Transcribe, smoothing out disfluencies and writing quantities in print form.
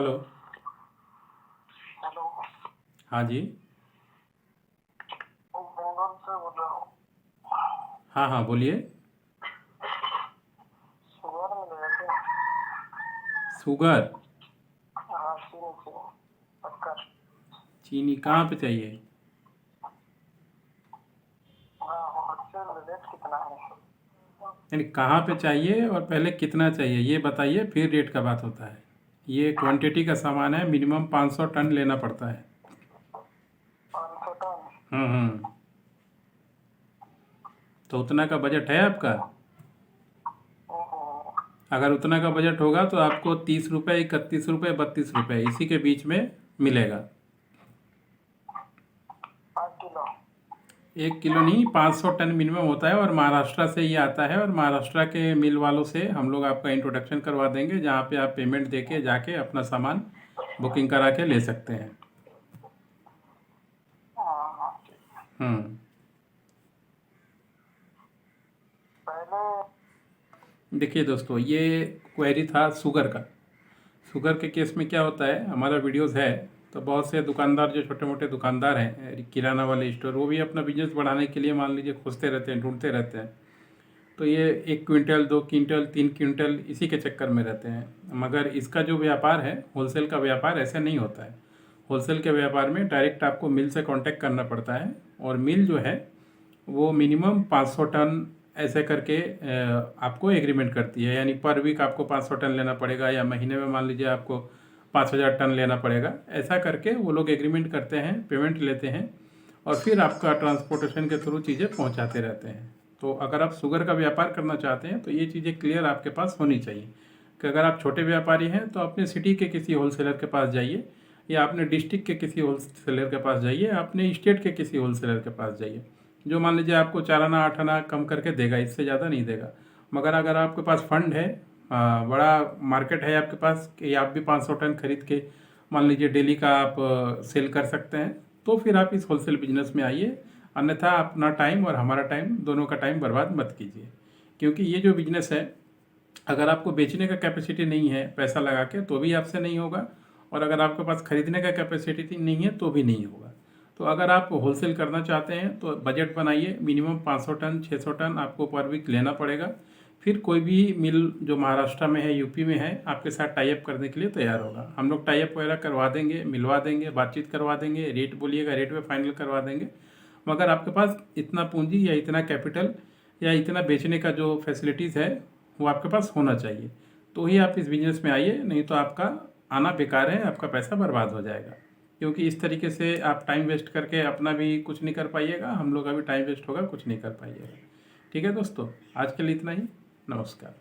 Hello. Hello. हाँ जी। बेंगलोर से बोल रहा हूँ। हाँ हाँ, बोलिए। शुगर मिलेगा क्या? शुगर? हाँ, चीनी चीनी शक्कर। चीनी कहाँ पे चाहिए? हाँ, होलसेल रेट कितना है? यानी कहाँ पे चाहिए और पहले कितना चाहिए ये बताइए, फिर रेट का बात होता है। ये क्वांटिटी का सामान है, मिनिमम 500 टन लेना पड़ता है। 500 टन? हम्म। तो उतना का बजट है आपका? ओहो, अगर उतना का बजट होगा तो आपको 30 रुपये, 31 रुपये, 32 रुपये इसी के बीच में मिलेगा। 5 किलो? 1 किलो नहीं, 500 टन मिनिमम होता है और महाराष्ट्र से ये आता है। और महाराष्ट्र के मिल वालों से हम लोग आपका इंट्रोडक्शन करवा देंगे, जहाँ पे आप पेमेंट देके जाके अपना सामान बुकिंग करा के ले सकते हैं। हाँ हाँ, ठीक। हम्म। पहले देखिए दोस्तों, ये क्वेरी था शुगर का। शुगर के केस में क्या होता है, हमारा वीडियोस है तो बहुत से दुकानदार, जो छोटे मोटे दुकानदार हैं, किराना वाले स्टोर, वो भी अपना बिजनेस बढ़ाने के लिए मान लीजिए खोजते रहते हैं, ढूंढते रहते हैं। तो ये 1 क्विंटल, 2 क्विंटल, 3 क्विंटल इसी के चक्कर में रहते हैं। मगर इसका जो व्यापार है, होलसेल का व्यापार, ऐसे नहीं होता है। होलसेल के व्यापार में डायरेक्ट आपको मिल से कांटेक्ट करना पड़ता है, और मिल जो है वो मिनिमम 500 टन ऐसे करके आपको एग्रीमेंट करती है। यानी पर वीक आपको 500 टन लेना पड़ेगा, या महीने में मान लीजिए आपको 5000 टन लेना पड़ेगा। ऐसा करके वो लोग एग्रीमेंट करते हैं, पेमेंट लेते हैं, और फिर आपका ट्रांसपोर्टेशन के थ्रू चीज़ें पहुंचाते रहते हैं। तो अगर आप शुगर का व्यापार करना चाहते हैं तो ये चीज़ें क्लियर आपके पास होनी चाहिए कि अगर आप छोटे व्यापारी हैं तो अपने सिटी के किसी होलसेलर के पास जाइए, या अपने डिस्ट्रिक्ट के किसी होलसेलर के पास जाइए, अपने स्टेट के किसी होलसेलर के पास जाइए, जो मान लीजिए आपको 4 आना 8 आना कम करके देगा, इससे ज़्यादा नहीं देगा। मगर अगर आपके पास फंड है, बड़ा मार्केट है आपके पास, कि आप भी 500 टन खरीद के मान लीजिए डेली का आप सेल कर सकते हैं, तो फिर आप इस होलसेल बिजनेस में आइए। अन्यथा अपना टाइम और हमारा टाइम, दोनों का टाइम बर्बाद मत कीजिए। क्योंकि ये जो बिजनेस है, अगर आपको बेचने का कैपेसिटी नहीं है पैसा लगा के, तो भी आपसे नहीं होगा। और अगर आपके पास खरीदने का कैपेसिटी नहीं है तो भी नहीं होगा। तो अगर आप होलसेल करना चाहते हैं तो बजट बनाइए, मिनिमम 500 टन, 600 टन आपको पर वीक लेना पड़ेगा। फिर कोई भी मिल जो महाराष्ट्र में है, यूपी में है, आपके साथ टाई अप करने के लिए तैयार होगा। हम लोग टाई अप वगैरह करवा देंगे, मिलवा देंगे, बातचीत करवा देंगे, रेट बोलिएगा रेट पे फाइनल करवा देंगे। मगर आपके पास इतना पूंजी या इतना कैपिटल या इतना बेचने का जो फैसिलिटीज़ है वो आपके पास होना चाहिए, तो ही आप इस बिज़नेस में आइए। नहीं तो आपका आना बेकार है, आपका पैसा बर्बाद हो जाएगा। क्योंकि इस तरीके से आप टाइम वेस्ट करके अपना भी कुछ नहीं कर पाइएगा, हम लोग का भी टाइम वेस्ट होगा, कुछ नहीं कर पाइएगा। ठीक है दोस्तों, आज के लिए इतना ही। नमस्कार।